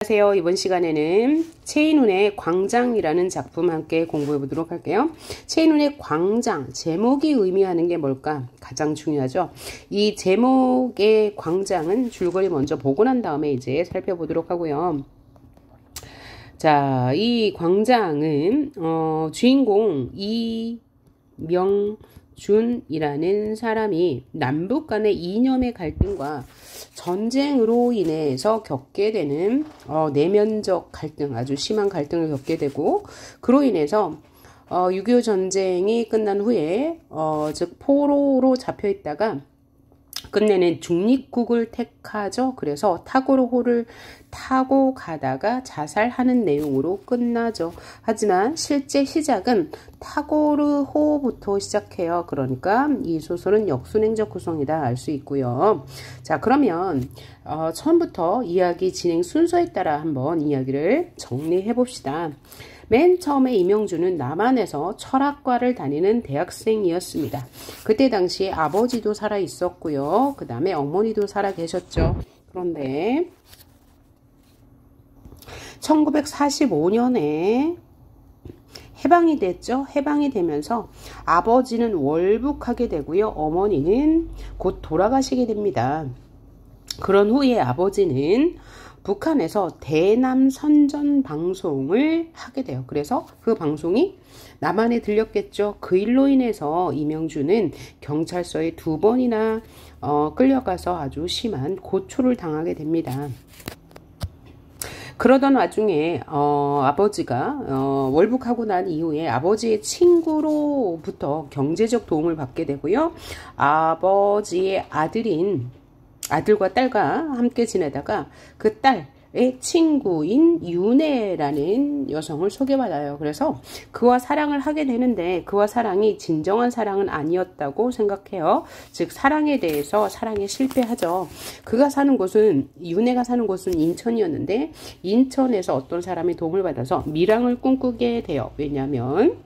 안녕하세요. 이번 시간에는 최인훈의 광장이라는 작품 함께 공부해 보도록 할게요. 최인훈의 광장, 제목이 의미하는 게 뭘까? 가장 중요하죠. 이 제목의 광장은 줄거리 먼저 보고 난 다음에 이제 살펴보도록 하고요. 자, 이 광장은 주인공 이명준이라는 사람이 남북 간의 이념의 갈등과 전쟁으로 인해서 겪게 되는 내면적 갈등, 아주 심한 갈등을 겪게 되고, 그로 인해서 6.25 전쟁이 끝난 후에 즉 포로로 잡혀 있다가 끝내는 중립국을 택하죠. 그래서 타고르호를 타고 가다가 자살하는 내용으로 끝나죠. 하지만 실제 시작은 타고르호부터 시작해요. 그러니까 이 소설은 역순행적 구성이다 알 수 있고요. 자, 그러면 처음부터 이야기 진행 순서에 따라 한번 이야기를 정리해 봅시다. 맨 처음에 이명준은 남한에서 철학과를 다니는 대학생이었습니다. 그때 당시에 아버지도 살아 있었고요. 그 다음에 어머니도 살아 계셨죠. 그런데 1945년에 해방이 됐죠. 해방이 되면서 아버지는 월북하게 되고요. 어머니는 곧 돌아가시게 됩니다. 그런 후에 아버지는 북한에서 대남 선전 방송을 하게 돼요. 그래서 그 방송이 남한에 들렸겠죠. 그 일로 인해서 이명준은 경찰서에 2번이나 끌려가서 아주 심한 고초를 당하게 됩니다. 그러던 와중에 아버지가 월북하고 난 이후에 아버지의 친구로부터 경제적 도움을 받게 되고요. 아버지의 아들과 딸과 함께 지내다가 그 딸의 친구인 윤혜라는 여성을 소개받아요. 그래서 그와 사랑을 하게 되는데 그와 사랑이 진정한 사랑은 아니었다고 생각해요. 즉 사랑에 대해서 사랑에 실패하죠. 윤혜가 사는 곳은 인천이었는데 인천에서 어떤 사람의 도움을 받아서 밀항을 꿈꾸게 돼요. 왜냐하면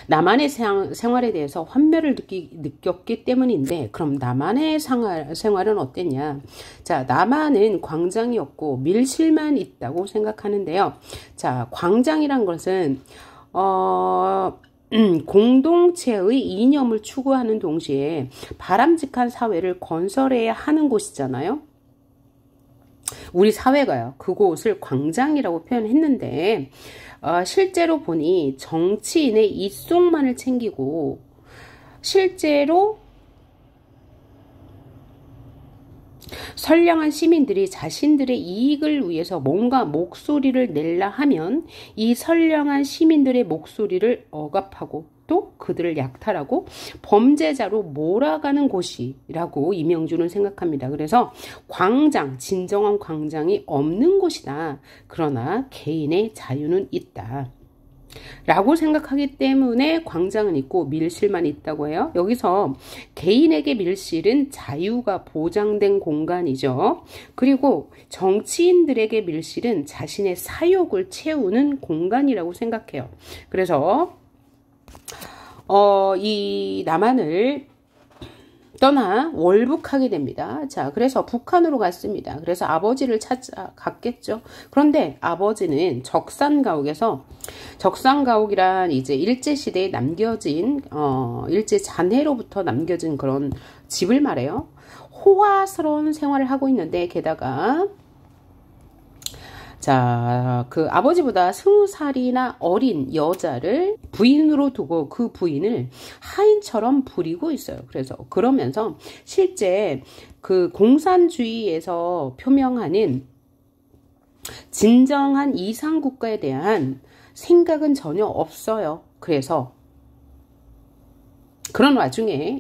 남한의 생활에 대해서 환멸을 느꼈기 때문인데, 그럼 남한의 생활은 어땠냐? 자, 남한은 광장이었고 밀실만 있다고 생각하는데요. 자, 광장이란 것은 공동체의 이념을 추구하는 동시에 바람직한 사회를 건설해야 하는 곳이잖아요. 우리 사회가요, 그곳을 광장이라고 표현했는데 실제로 보니 정치인의 이속만을 챙기고 실제로 선량한 시민들이 자신들의 이익을 위해서 뭔가 목소리를 낼라 하면 이 선량한 시민들의 목소리를 억압하고 또 그들을 약탈하고 범죄자로 몰아가는 곳이라고 이명준은 생각합니다. 그래서 광장, 진정한 광장이 없는 곳이다. 그러나 개인의 자유는 있다. 라고 생각하기 때문에 광장은 있고 밀실만 있다고 해요. 여기서 개인에게 밀실은 자유가 보장된 공간이죠. 그리고 정치인들에게 밀실은 자신의 사욕을 채우는 공간이라고 생각해요. 그래서 이 남한을 떠나 월북하게 됩니다. 자, 그래서 북한으로 갔습니다. 그래서 아버지를 찾아갔겠죠. 그런데 아버지는 적산가옥이란 이제 일제시대에 남겨진, 일제 잔해로부터 남겨진 그런 집을 말해요. 호화스러운 생활을 하고 있는데, 게다가 자, 그 아버지보다 20살이나 어린 여자를 부인으로 두고 그 부인을 하인처럼 부리고 있어요. 그래서 그러면서 실제 그 공산주의에서 표명하는 진정한 이상국가에 대한 생각은 전혀 없어요. 그래서 그런 와중에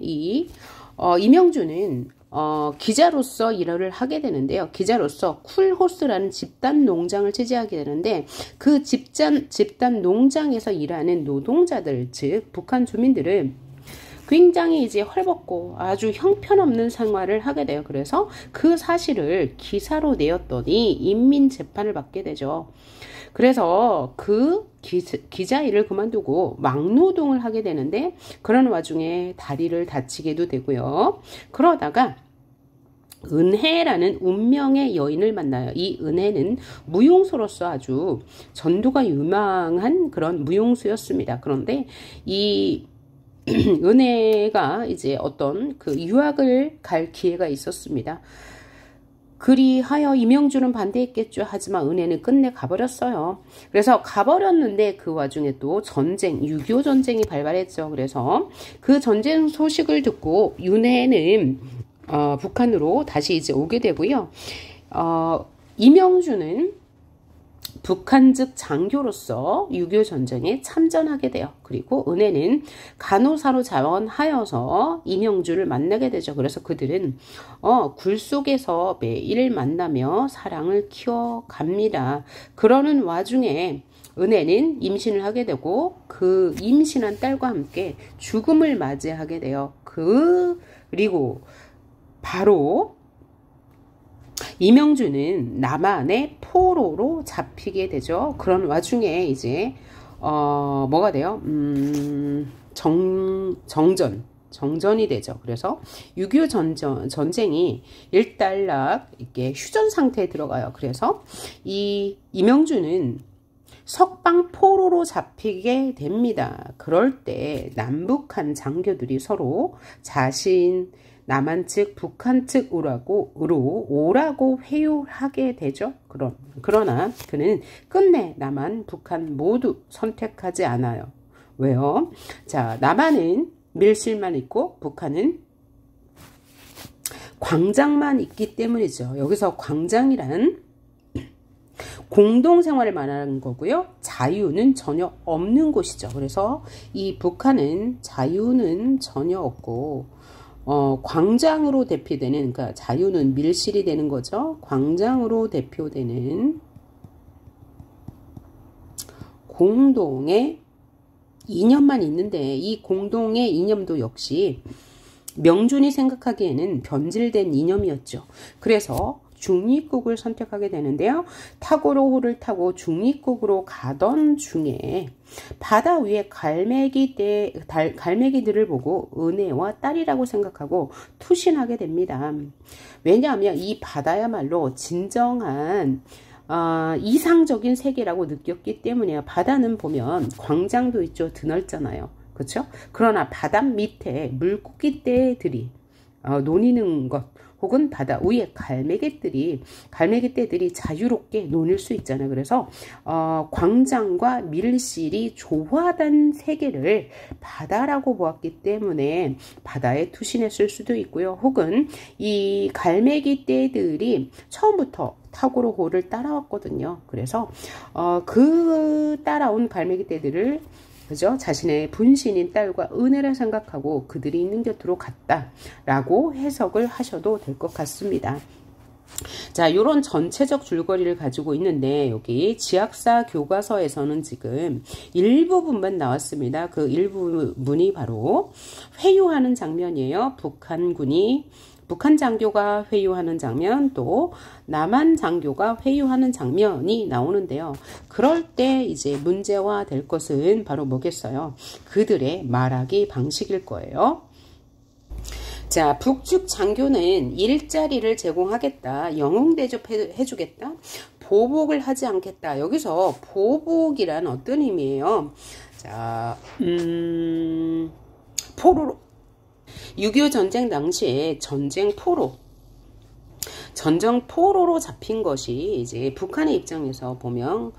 이명준은 기자로서 일을 하게 되는데요. 기자로서 쿨호스라는 집단 농장을 취재하게 되는데 그 집단 농장에서 일하는 노동자들, 즉 북한 주민들을 굉장히 이제 헐벗고 아주 형편없는 생활을 하게 돼요. 그래서 그 사실을 기사로 내었더니 인민재판을 받게 되죠. 그래서 그 기자 일을 그만두고 막노동을 하게 되는데 그런 와중에 다리를 다치게도 되고요. 그러다가 은혜라는 운명의 여인을 만나요. 이 은혜는 무용수로서 아주 전도가 유망한 그런 무용수였습니다. 그런데 이 은혜가 이제 어떤 그 유학을 갈 기회가 있었습니다. 그리하여 이명주는 반대했겠죠. 하지만 은혜는 끝내 가버렸어요. 그래서 가버렸는데 그 와중에 또 전쟁, 6.25 전쟁이 발발했죠. 그래서 그 전쟁 소식을 듣고 윤회는 북한으로 다시 이제 오게 되고요. 이명주는 북한 측 장교로서 6.25 전쟁에 참전하게 돼요. 그리고 은혜는 간호사로 자원하여서 이명주를 만나게 되죠. 그래서 그들은 굴 속에서 매일 만나며 사랑을 키워갑니다. 그러는 와중에 은혜는 임신을 하게 되고 그 임신한 딸과 함께 죽음을 맞이하게 돼요. 그리고 바로 이명주는 남한의 포로로 잡히게 되죠. 그런 와중에 이제 뭐가 돼요? 정전이 되죠. 그래서 6.25 전쟁이 일단락 이렇게 휴전 상태에 들어가요. 그래서 이 이명주는 석방 포로로 잡히게 됩니다. 그럴 때 남북한 장교들이 서로 남한 측, 북한 측으로 오라고 회유하게 되죠. 그러나 그는 끝내 남한, 북한 모두 선택하지 않아요. 왜요? 자, 남한은 밀실만 있고 북한은 광장만 있기 때문이죠. 여기서 광장이란 공동생활을 말하는 거고요. 자유는 전혀 없는 곳이죠. 그래서 이 북한은 자유는 전혀 없고 광장으로 대표되는, 그러니까 자유는 밀실이 되는 거죠. 광장으로 대표되는 공동의 이념만 있는데 이 공동의 이념도 역시 명준이 생각하기에는 변질된 이념이었죠. 그래서 중립국을 선택하게 되는데요. 탁오로호를 타고 중립국으로 가던 중에 바다 위에 갈매기들을 보고 은혜와 딸이라고 생각하고 투신하게 됩니다. 왜냐하면 이 바다야말로 진정한 이상적인 세계라고 느꼈기 때문이에요. 바다는 보면 광장도 있죠. 드넓잖아요. 그렇죠? 그러나 바다 밑에 물고기 떼들이 노니는 것, 혹은 바다 위에 갈매기 떼들이 자유롭게 노닐 수 있잖아요. 그래서 광장과 밀실이 조화된 세계를 바다라고 보았기 때문에 바다에 투신했을 수도 있고요. 혹은 이 갈매기 떼들이 처음부터 탁오로호를 따라왔거든요. 그래서 그 따라온 갈매기 떼들을 그죠? 자신의 분신인 딸과 은혜를 생각하고 그들이 있는 곁으로 갔다라고 해석을 하셔도 될 것 같습니다. 자, 이런 전체적 줄거리를 가지고 있는데 여기 지학사 교과서에서는 지금 일부분만 나왔습니다. 그 일부분이 바로 회유하는 장면이에요. 북한 장교가 회유하는 장면, 또 남한 장교가 회유하는 장면이 나오는데요. 그럴 때 이제 문제화 될 것은 바로 뭐겠어요? 그들의 말하기 방식일 거예요. 자, 북측 장교는 일자리를 제공하겠다, 영웅 대접해주겠다, 보복을 하지 않겠다. 여기서 보복이란 어떤 의미예요? 자, 포로로 6.25 전쟁 당시에 전쟁 포로로 잡힌 것이 이제 북한의 입장에서 보면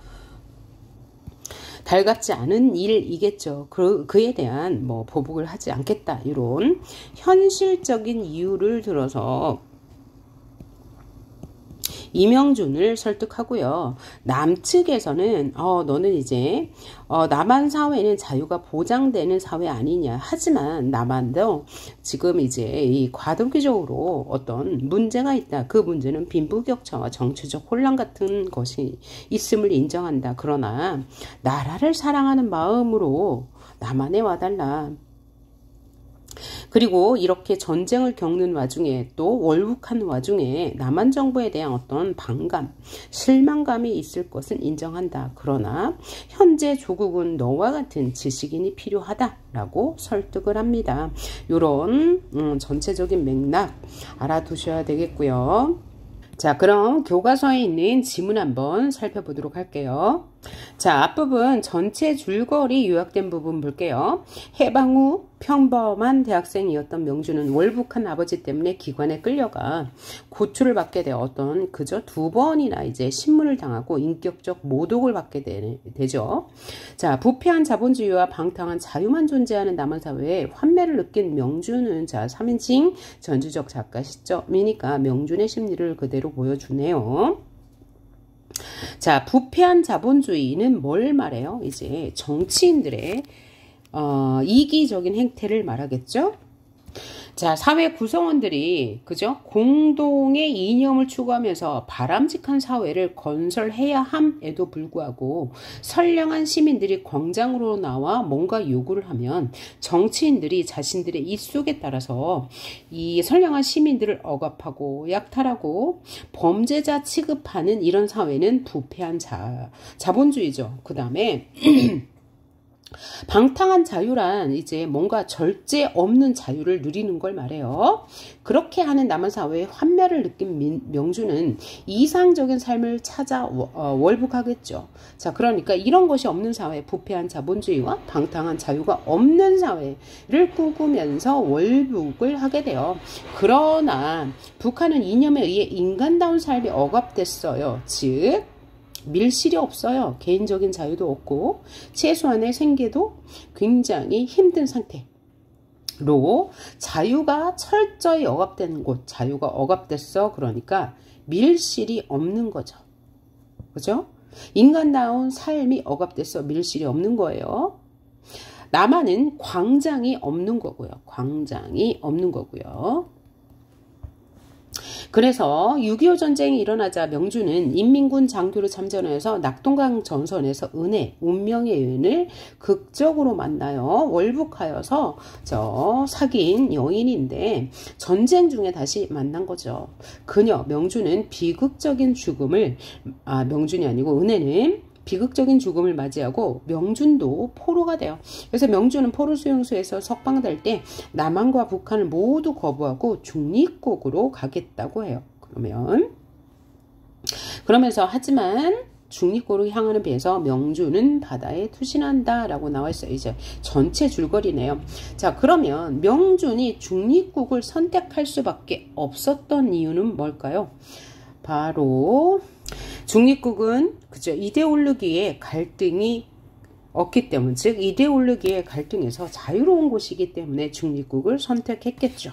달갑지 않은 일이겠죠. 그에 대한 뭐 보복을 하지 않겠다, 이런 현실적인 이유를 들어서 이명준을 설득하고요. 남측에서는 너는 이제 남한 사회는 자유가 보장되는 사회 아니냐. 하지만 남한도 지금 이제 이 과도기적으로 어떤 문제가 있다. 그 문제는 빈부격차와 정치적 혼란 같은 것이 있음을 인정한다. 그러나 나라를 사랑하는 마음으로 남한에 와달라. 그리고 이렇게 전쟁을 겪는 와중에 또 월북한 와중에 남한 정부에 대한 어떤 반감, 실망감이 있을 것은 인정한다. 그러나 현재 조국은 너와 같은 지식인이 필요하다라고 설득을 합니다. 이런 전체적인 맥락 알아두셔야 되겠고요. 자, 그럼 교과서에 있는 지문 한번 살펴보도록 할게요. 자, 앞부분 전체 줄거리 요약된 부분 볼게요. 해방 후 평범한 대학생이었던 명주는 월북한 아버지 때문에 기관에 끌려가 고초를 받게 되어 그저 2번이나 이제 신문을 당하고 인격적 모독을 받게 되죠. 자, 부패한 자본주의와 방탕한 자유만 존재하는 남한 사회에 환멸을 느낀 명주는 자, 3인칭 전주적 작가 시점이니까 명준의 심리를 그대로 보여주네요. 자, 부패한 자본주의는 뭘 말해요? 이제 정치인들의 이기적인 행태를 말하겠죠? 자, 사회 구성원들이 그죠? 공동의 이념을 추구하면서 바람직한 사회를 건설해야 함에도 불구하고 선량한 시민들이 광장으로 나와 뭔가 요구를 하면 정치인들이 자신들의 입속에 따라서 이 선량한 시민들을 억압하고 약탈하고 범죄자 취급하는 이런 사회는 부패한 자본주의죠. 그 다음에 방탕한 자유란 이제 뭔가 절제 없는 자유를 누리는 걸 말해요. 그렇게 하는 남한 사회의 환멸을 느낀 명주는 이상적인 삶을 찾아 월북하겠죠. 자, 그러니까 이런 것이 없는 사회, 부패한 자본주의와 방탕한 자유가 없는 사회를 꿈꾸면서 월북을 하게 돼요. 그러나 북한은 이념에 의해 인간다운 삶이 억압됐어요. 즉 밀실이 없어요. 개인적인 자유도 없고 최소한의 생계도 굉장히 힘든 상태로 자유가 철저히 억압된 곳, 자유가 억압됐어. 그러니까 밀실이 없는 거죠. 그죠? 인간다운 삶이 억압됐어. 밀실이 없는 거예요. 남한은 광장이 없는 거고요. 광장이 없는 거고요. 그래서 6.25 전쟁이 일어나자 명주는 인민군 장교로 참전해서 낙동강 전선에서 운명의 은을 극적으로 만나요. 월북하여서 사귄 여인인데 전쟁 중에 다시 만난 거죠. 그녀 명주는 비극적인 죽음을 명준이 아니고 은혜는 비극적인 죽음을 맞이하고 명준도 포로가 돼요. 그래서 명준은 포로 수용소에서 석방될 때 남한과 북한을 모두 거부하고 중립국으로 가겠다고 해요. 그러면서 하지만 중립국으로 향하는 배에서 명주는 바다에 투신한다 라고 나와 있어요. 이제 전체 줄거리네요. 자, 그러면 명준이 중립국을 선택할 수밖에 없었던 이유는 뭘까요? 바로 중립국은 그죠, 이데올로기의 갈등이 없기 때문, 즉 이데올로기의 갈등에서 자유로운 곳이기 때문에 중립국을 선택했겠죠.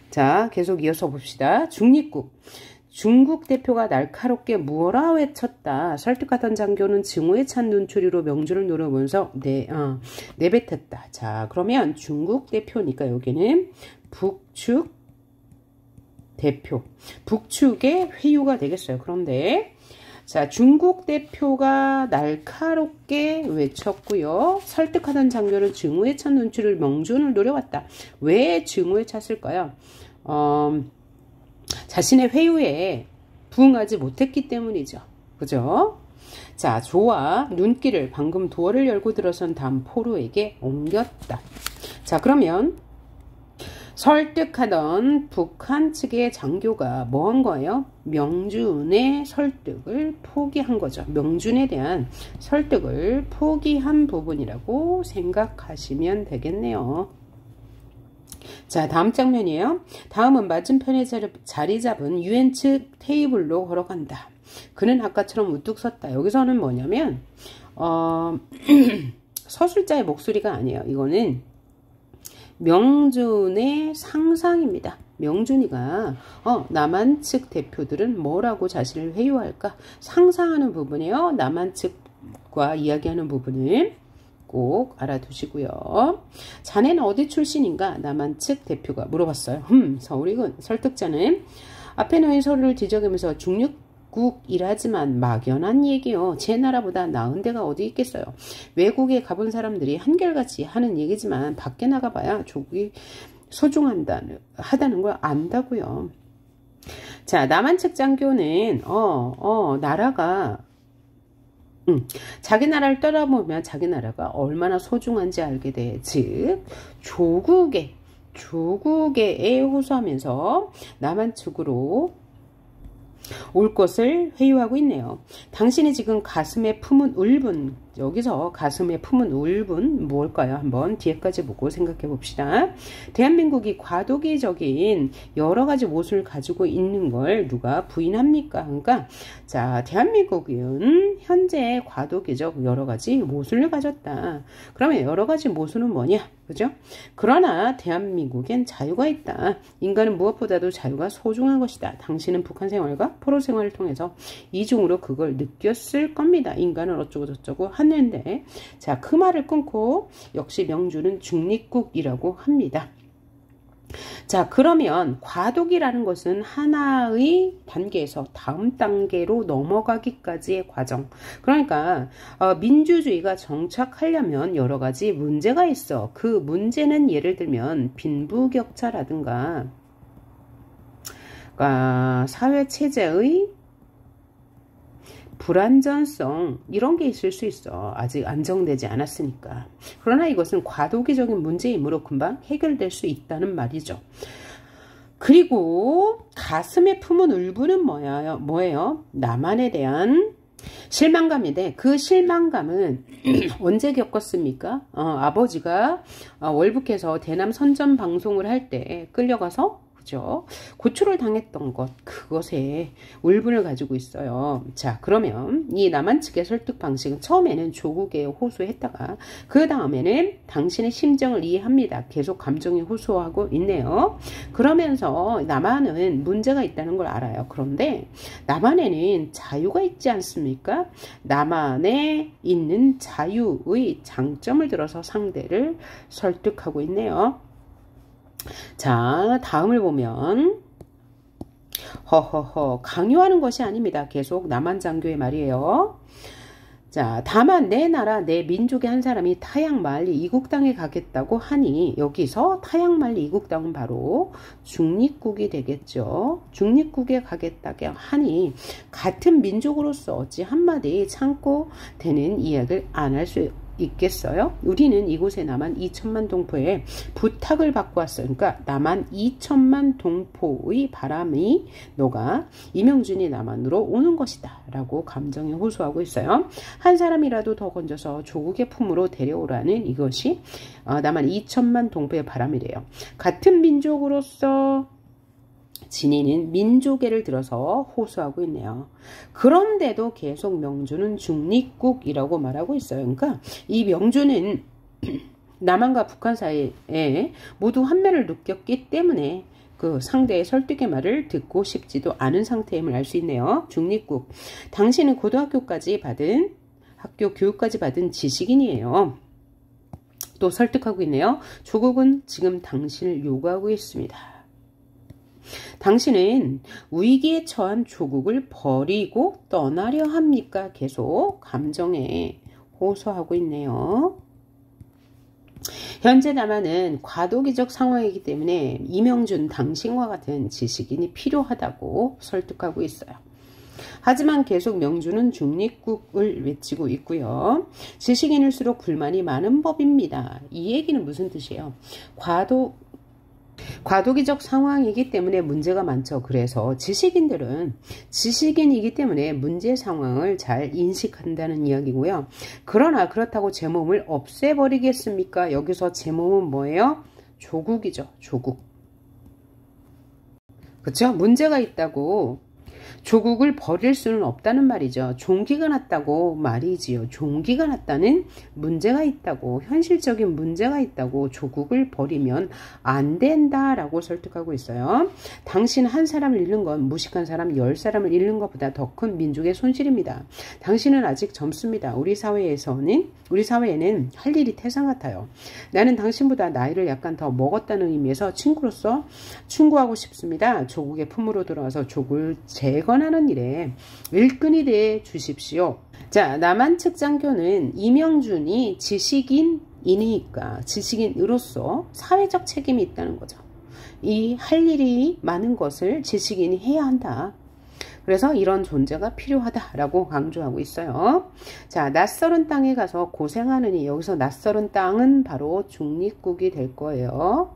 자, 계속 이어서 봅시다. 중립국. 중국 대표가 날카롭게 뭐라 외쳤다. 설득하던 장교는 증오에 찬 눈초리로 명주를 노려보면서 내뱉었다. 자, 그러면 중국 대표니까 여기는 북측 대표. 북측의 회유가 되겠어요. 그런데 자, 중국 대표가 날카롭게 외쳤고요. 설득하던 장교는 증오에 찬 눈초리를 명준을 노려왔다. 왜 증오에 찼을까요? 자신의 회유에 부응하지 못했기 때문이죠. 그죠? 자, 좋아. 눈길을 방금 도어를 열고 들어선 다음 포로에게 옮겼다. 자, 그러면 설득하던 북한 측의 장교가 뭐 한 거예요? 명준의 설득을 포기한 거죠. 명준에 대한 설득을 포기한 부분이라고 생각하시면 되겠네요. 자, 다음 장면이에요. 다음은 맞은편에 자리 잡은 유엔 측 테이블로 걸어간다. 그는 아까처럼 우뚝 섰다. 여기서는 뭐냐면 서술자의 목소리가 아니에요. 이거는 명준의 상상입니다. 명준이가 남한 측 대표들은 뭐라고 자신을 회유할까 상상하는 부분이에요. 남한 측과 이야기하는 부분을 꼭 알아두시고요. 자네는 어디 출신인가? 남한 측 대표가 물어봤어요. 서울이군. 설득자는 앞에 놓인 서류를 뒤적이면서 중립국이라지만 막연한 얘기요. 제 나라보다 나은 데가 어디 있겠어요. 외국에 가본 사람들이 한결같이 하는 얘기지만 밖에 나가봐야 조국이 소중하다는 걸 안다고요. 자, 남한 측 장교는 나라가 자기 나라를 떠나보면 자기 나라가 얼마나 소중한지 알게 돼. 즉 조국에 호소하면서 남한 측으로 올 것을 회유하고 있네요. 당신이 지금 가슴에 품은 울분, 여기서 가슴에 품은 울분 뭘까요? 한번 뒤에까지 보고 생각해 봅시다. 대한민국이 과도기적인 여러 가지 모습을 가지고 있는 걸 누가 부인합니까? 그러니까 자, 대한민국은 현재 과도기적 여러 가지 모습을 가졌다. 그러면 여러 가지 모습은 뭐냐? 그죠? 그러나 대한민국엔 자유가 있다. 인간은 무엇보다도 자유가 소중한 것이다. 당신은 북한 생활과 포로 생활을 통해서 이중으로 그걸 느꼈을 겁니다. 인간은 어쩌고 저쩌고 하는데, 자, 그 말을 끊고 역시 명주는 중립국이라고 합니다. 자, 그러면 과도기라는 것은 하나의 단계에서 다음 단계로 넘어가기까지의 과정. 그러니까 민주주의가 정착하려면 여러 가지 문제가 있어. 그 문제는 예를 들면 빈부격차라든가 사회체제의 불안전성 이런 게 있을 수 있어. 아직 안정되지 않았으니까. 그러나 이것은 과도기적인 문제이므로 금방 해결될 수 있다는 말이죠. 그리고 가슴에 품은 울분은 뭐예요? 남한에 대한 실망감인데 그 실망감은 언제 겪었습니까? 아버지가 월북해서 대남 선전 방송을 할 때 끌려가서 고초를 당했던 것, 그것에 울분을 가지고 있어요. 자, 그러면 이 남한 측의 설득 방식은 처음에는 조국에 호소했다가 그 다음에는 당신의 심정을 이해합니다. 계속 감정에 호소하고 있네요. 그러면서 남한은 문제가 있다는 걸 알아요. 그런데 남한에는 자유가 있지 않습니까? 남한에 있는 자유의 장점을 들어서 상대를 설득하고 있네요. 자, 다음을 보면 강요하는 것이 아닙니다. 계속 남한 장교의 말이에요. 자, 다만 내 나라 내 민족의 한 사람이 타양 만리 이국 땅에 가겠다고 하니 여기서 타양 만리 이국 땅은 바로 중립국이 되겠죠. 중립국에 가겠다고 하니 같은 민족으로서 어찌 한마디 참고 되는 이야기를 안 할 수 있겠어요? 우리는 이곳에 남한 2천만 동포의 부탁을 받고 왔어요. 그러니까 남한 2천만 동포의 바람이 녹아 이명준이 남한으로 오는 것이다 라고 감정에 호소하고 있어요. 한 사람이라도 더 건져서 조국의 품으로 데려오라는 이것이 남한 2천만 동포의 바람이래요. 같은 민족으로서 지니는 민족애를 들어서 호소하고 있네요. 그런데도 계속 명주는 중립국이라고 말하고 있어요. 그러니까 이 명주는 남한과 북한 사이에 모두 한면을 느꼈기 때문에 그 상대의 설득의 말을 듣고 싶지도 않은 상태임을 알 수 있네요. 중립국. 당신은 고등학교까지 받은 학교 교육까지 받은 지식인이에요. 또 설득하고 있네요. 조국은 지금 당신을 요구하고 있습니다. 당신은 위기에 처한 조국을 버리고 떠나려 합니까? 계속 감정에 호소하고 있네요. 현재 남한은 과도기적 상황이기 때문에 이명준 당신과 같은 지식인이 필요하다고 설득하고 있어요. 하지만 계속 명주는 중립국을 외치고 있고요. 지식인일수록 불만이 많은 법입니다. 이 얘기는 무슨 뜻이에요? 과도기적 상황이기 때문에 문제가 많죠. 그래서 지식인들은 지식인이기 때문에 문제 상황을 잘 인식한다는 이야기고요. 그러나 그렇다고 제 몸을 없애버리겠습니까? 여기서 제 몸은 뭐예요? 조국이죠. 조국. 그쵸? 문제가 있다고 조국을 버릴 수는 없다는 말이죠. 종기가 났다고 말이지요. 종기가 났다는 문제가 있다고, 현실적인 문제가 있다고 조국을 버리면 안 된다라고 설득하고 있어요. 당신 한 사람을 잃는 건 무식한 사람 10사람을 잃는 것보다 더 큰 민족의 손실입니다. 당신은 아직 젊습니다. 우리 사회에는 할 일이 태산 같아요. 나는 당신보다 나이를 약간 더 먹었다는 의미에서 친구로서 충고하고 싶습니다. 조국의 품으로 들어와서 조국을 재건하는 일에 일꾼이 돼 주십시오. 자, 남한 측 장교는 이명준이 지식인이니까 지식인으로서 사회적 책임이 있다는 거죠. 이 할 일이 많은 것을 지식인이 해야 한다. 그래서 이런 존재가 필요하다라고 강조하고 있어요. 자, 낯설은 땅에 가서 고생하느니, 여기서 낯설은 땅은 바로 중립국이 될 거예요.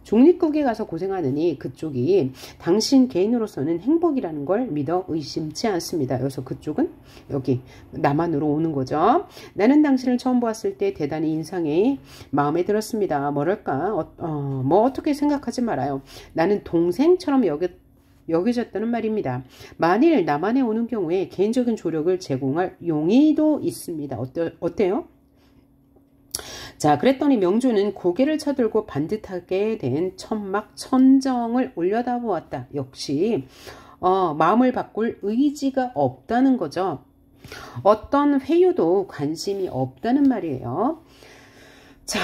중립국에 가서 고생하느니 그쪽이 당신 개인으로서는 행복이라는 걸 믿어 의심치 않습니다. 여기서 그쪽은 여기 남한으로 오는 거죠. 나는 당신을 처음 보았을 때 대단히 인상이 마음에 들었습니다. 뭐랄까 뭐 어떻게 생각하지 말아요. 나는 동생처럼 여겨졌다는 말입니다. 만일 남한에 오는 경우에 개인적인 조력을 제공할 용의도 있습니다. 어때요? 자, 그랬더니 명주는 고개를 쳐들고 반듯하게 된 천막 천정을 올려다보았다. 역시 마음을 바꿀 의지가 없다는 거죠. 어떤 회유도 관심이 없다는 말이에요. 자,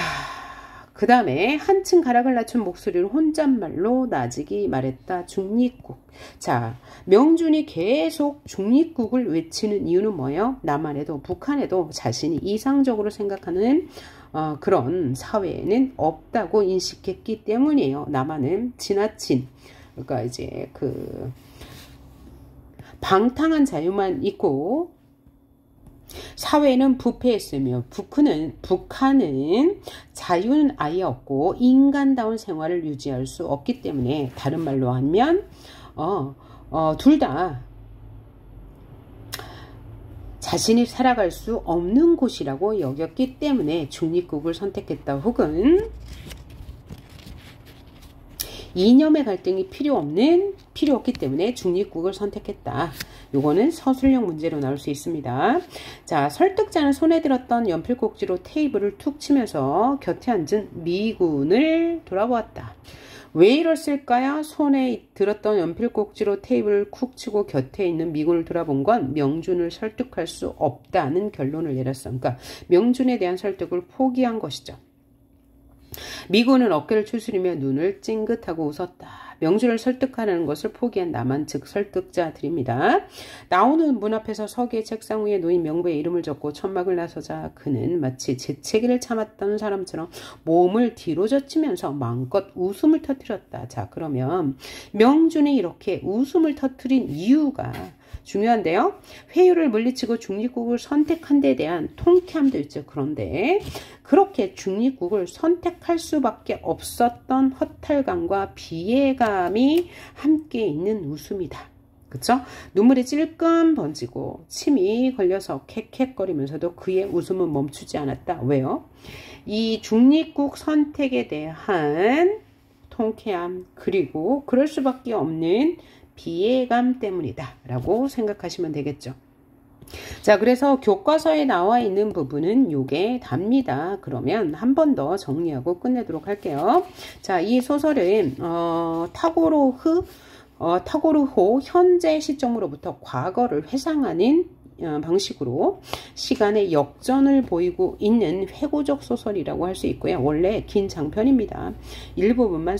그 다음에 한층 가락을 낮춘 목소리로 혼잣말로 나직이 말했다. 중립국. 자, 명준이 계속 중립국을 외치는 이유는 뭐예요? 남한에도 북한에도 자신이 이상적으로 생각하는 그런 사회에는 없다고 인식했기 때문이에요. 남한은 지나친, 그러니까 이제 그 방탕한 자유만 있고 사회는 부패했으며 북한은 자유는 아예 없고 인간다운 생활을 유지할 수 없기 때문에, 다른 말로 하면 둘 다 자신이 살아갈 수 없는 곳이라고 여겼기 때문에 중립국을 선택했다. 혹은 이념의 갈등이 필요 없기 때문에 중립국을 선택했다. 요거는 서술형 문제로 나올 수 있습니다. 자, 설득자는 손에 들었던 연필꼭지로 테이블을 툭 치면서 곁에 앉은 미군을 돌아보았다. 왜 이랬을까요? 손에 들었던 연필꼭지로 테이블을 쿡 치고 곁에 있는 미군을 돌아본 건 명준을 설득할 수 없다는 결론을 내렸어. 그러니까 명준에 대한 설득을 포기한 것이죠. 미군은 어깨를 추스리며 눈을 찡긋하고 웃었다. 명준을 설득하는 것을 포기한 남한 측 설득자들입니다. 나오는 문 앞에서 서기의 책상 위에 놓인 명부에 이름을 적고 천막을 나서자 그는 마치 재채기를 참았던 사람처럼 몸을 뒤로 젖히면서 마음껏 웃음을 터뜨렸다. 자, 그러면 명준이 이렇게 웃음을 터뜨린 이유가 중요한데요. 회유를 물리치고 중립국을 선택한 데 대한 통쾌함도 있죠. 그런데 그렇게 중립국을 선택할 수밖에 없었던 허탈감과 비애감이 함께 있는 웃음이다. 그쵸? 눈물이 찔끔 번지고 침이 걸려서 캑캑거리면서도 그의 웃음은 멈추지 않았다. 왜요? 이 중립국 선택에 대한 통쾌함, 그리고 그럴 수밖에 없는 비애감 때문이다 라고 생각하시면 되겠죠. 자, 그래서 교과서에 나와 있는 부분은 요게 답니다. 그러면 한 번 더 정리하고 끝내도록 할게요. 자, 이 소설은 타고르호 현재 시점으로부터 과거를 회상하는 방식으로 시간의 역전을 보이고 있는 회고적 소설이라고 할 수 있고요. 원래 긴 장편입니다. 일부분만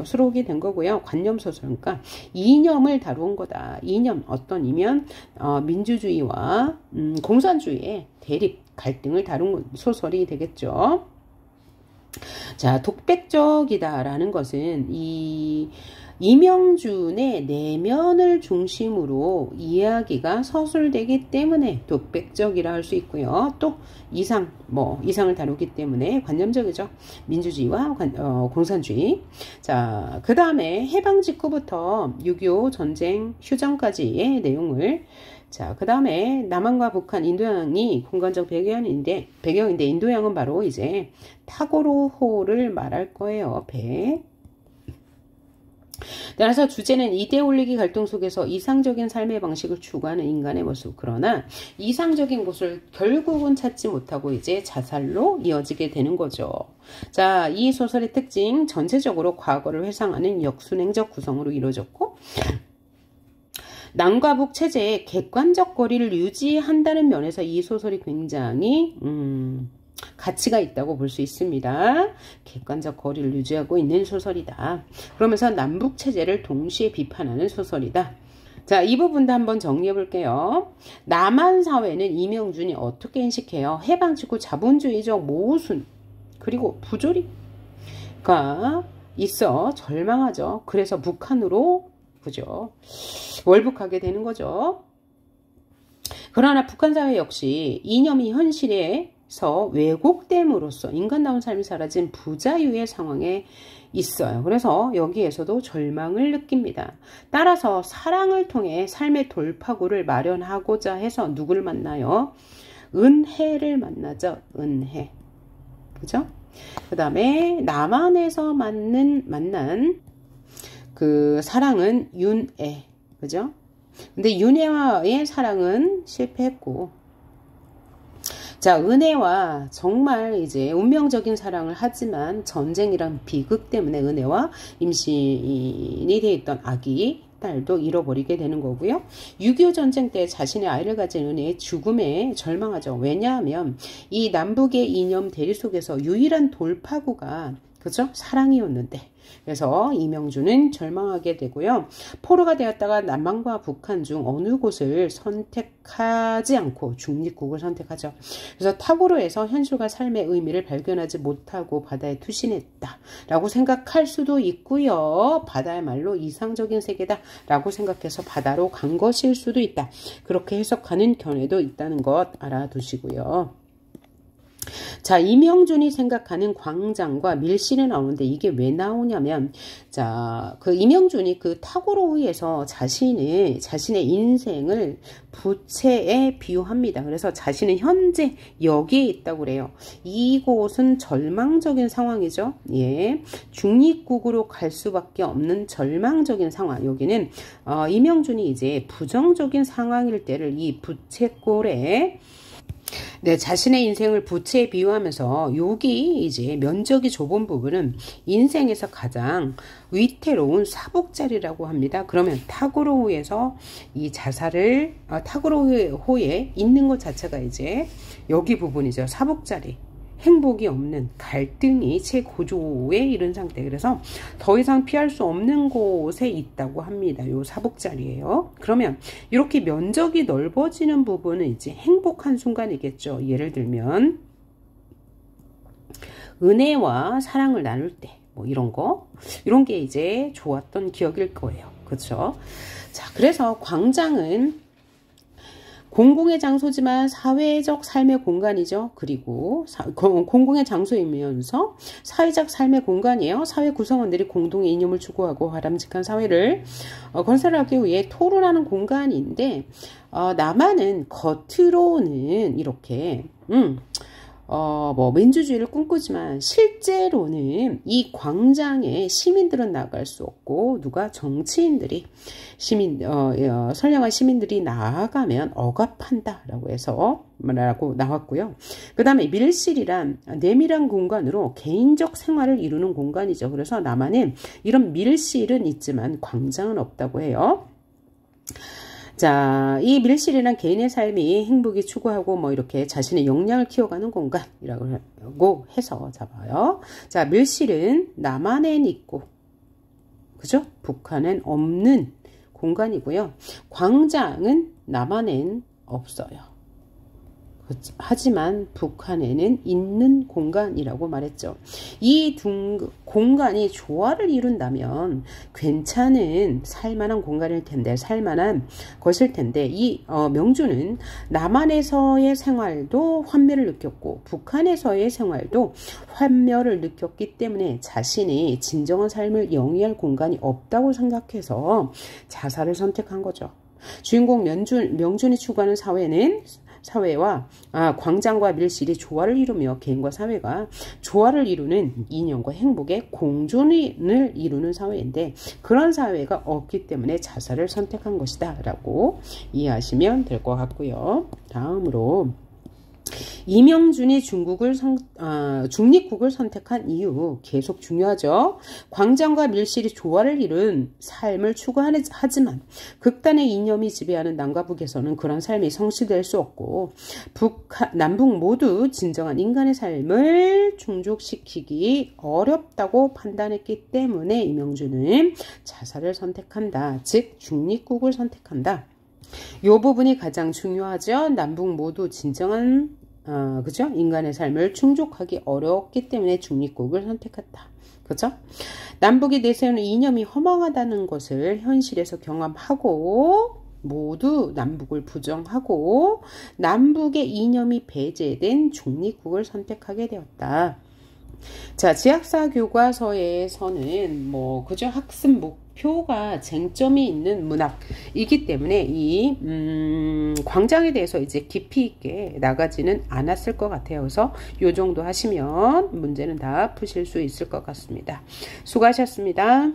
수록이 된 거고요. 관념소설, 그러니까 이념을 다룬 거다. 이념, 어떤 이면 민주주의와 공산주의의 대립, 갈등을 다룬 소설이 되겠죠. 자, 독백적이다라는 것은 이명준의 내면을 중심으로 이야기가 서술되기 때문에 독백적이라 할 수 있고요. 또 이상을 다루기 때문에 관념적이죠. 민주주의와 공산주의. 자, 그 다음에 해방 직후부터 6.25 전쟁 휴전까지의 내용을, 자, 그 다음에 남한과 북한, 인도양이 공간적 배경인데 인도양은 바로 이제 타고르호를 말할 거예요. 따라서 주제는 이대 올리기 갈등 속에서 이상적인 삶의 방식을 추구하는 인간의 모습. 그러나 이상적인 곳을 결국은 찾지 못하고 이제 자살로 이어지게 되는 거죠. 자, 이 소설의 특징 전체적으로 과거를 회상하는 역순행적 구성으로 이루어졌고 남과 북 체제의 객관적 거리를 유지한다는 면에서 이 소설이 굉장히 가치가 있다고 볼 수 있습니다. 객관적 거리를 유지하고 있는 소설이다. 그러면서 남북 체제를 동시에 비판하는 소설이다. 자, 이 부분도 한번 정리해 볼게요. 남한 사회는 이명준이 어떻게 인식해요? 해방 직후 자본주의적 모순 그리고 부조리가 있어 절망하죠. 그래서 북한으로 그죠? 월북하게 되는 거죠. 그러나 북한 사회 역시 이념이 현실에서 왜곡됨으로써 인간다운 삶이 사라진 부자유의 상황에 있어요. 그래서 여기에서도 절망을 느낍니다. 따라서 사랑을 통해 삶의 돌파구를 마련하고자 해서 누구를 만나요? 은혜를 만나죠. 은혜. 그죠? 그 다음에 남한에서 만난 그 사랑은 윤애. 그죠? 근데 윤혜와의 사랑은 실패했고 자, 은혜와 정말 이제 운명적인 사랑을 하지만 전쟁이란 비극 때문에 은혜와 임신이 돼 있던 아기 딸도 잃어버리게 되는 거고요. 6.25 전쟁 때 자신의 아이를 가진 은혜의 죽음에 절망하죠. 왜냐하면 이 남북의 이념 대립 속에서 유일한 돌파구가 그죠? 사랑이었는데 그래서 이명준은 절망하게 되고요. 포로가 되었다가 남한과 북한 중 어느 곳을 선택하지 않고 중립국을 선택하죠. 그래서 탁오로에서 현실과 삶의 의미를 발견하지 못하고 바다에 투신했다라고 생각할 수도 있고요. 바다야말로 이상적인 세계다 라고 생각해서 바다로 간 것일 수도 있다. 그렇게 해석하는 견해도 있다는 것 알아두시고요. 자, 이명준이 생각하는 광장과 밀실이 나오는데 이게 왜 나오냐면 자, 그 이명준이 그 탁오로우에서 자신의 인생을 부채에 비유합니다. 그래서 자신은 현재 여기에 있다고 그래요. 이곳은 절망적인 상황이죠. 예, 중립국으로 갈 수밖에 없는 절망적인 상황. 여기는 이명준이 이제 부정적인 상황일 때를 이 부채꼴에 네, 자신의 인생을 부채에 비유하면서 여기 이제 면적이 좁은 부분은 인생에서 가장 위태로운 사복자리라고 합니다. 그러면 탁오로우에서 이 자살을 탁오로우에 있는 것 자체가 이제 여기 부분이죠. 사복자리. 행복이 없는 갈등이 최고조에 이른 상태. 그래서 더 이상 피할 수 없는 곳에 있다고 합니다. 요 사복자리예요. 그러면 이렇게 면적이 넓어지는 부분은 이제 행복한 순간이겠죠. 예를 들면 은혜와 사랑을 나눌 때 뭐 이런 게 이제 좋았던 기억일 거예요. 그렇죠? 자, 그래서 광장은 공공의 장소지만 사회적 삶의 공간이죠. 그리고 공공의 장소이면서 사회적 삶의 공간이에요. 사회 구성원들이 공동의 이념을 추구하고 바람직한 사회를 건설하기 위해 토론하는 공간인데 남한은 겉으로는 이렇게 뭐 민주주의를 꿈꾸지만 실제로는 이 광장에 시민들은 나갈 수 없고 누가 정치인들이 선량한 시민들이 나아가면 억압한다라고 해서 라고 나왔고요. 그 다음에 밀실이란 내밀한 공간으로 개인적 생활을 이루는 공간이죠. 그래서 남한은 이런 밀실은 있지만 광장은 없다고 해요. 자, 이 밀실이란 개인의 삶이 행복이 추구하고 뭐 이렇게 자신의 역량을 키워가는 공간이라고 해서 잡아요. 자, 밀실은 남한엔 있고, 그죠? 북한엔 없는 공간이고요. 광장은 남한엔 없어요. 하지만 북한에는 있는 공간이라고 말했죠. 이 공간이 조화를 이룬다면 괜찮은 살만한 공간일 텐데, 살만한 것일 텐데, 이 명주는 남한에서의 생활도 환멸을 느꼈고 북한에서의 생활도 환멸을 느꼈기 때문에 자신이 진정한 삶을 영위할 공간이 없다고 생각해서 자살을 선택한 거죠. 주인공 명준이 추구하는 사회는 사회와 광장과 밀실이 조화를 이루며 개인과 사회가 조화를 이루는 이념과 행복의 공존을 이루는 사회인데 그런 사회가 없기 때문에 자살을 선택한 것이다 라고 이해하시면 될 것 같고요. 다음으로 이명준이 중립국을 선택한 이유 계속 중요하죠. 광장과 밀실이 조화를 이룬 삶을 추구하지만 극단의 이념이 지배하는 남과 북에서는 그런 삶이 성취될 수 없고 남북 모두 진정한 인간의 삶을 충족시키기 어렵다고 판단했기 때문에 이명준은 자살을 선택한다. 즉 중립국을 선택한다. 이 부분이 가장 중요하죠. 남북 모두 진정한 그죠? 인간의 삶을 충족하기 어렵기 때문에 중립국을 선택했다. 그죠? 남북이 내세우는 이념이 허망하다는 것을 현실에서 경험하고 모두 남북을 부정하고 남북의 이념이 배제된 중립국을 선택하게 되었다. 자, 지학사 교과서에서는 그죠? 학습 목표가 쟁점이 있는 문학이기 때문에 이 광장에 대해서 이제 깊이 있게 나가지는 않았을 것 같아요. 그래서 요 정도 하시면 문제는 다 푸실 수 있을 것 같습니다. 수고하셨습니다.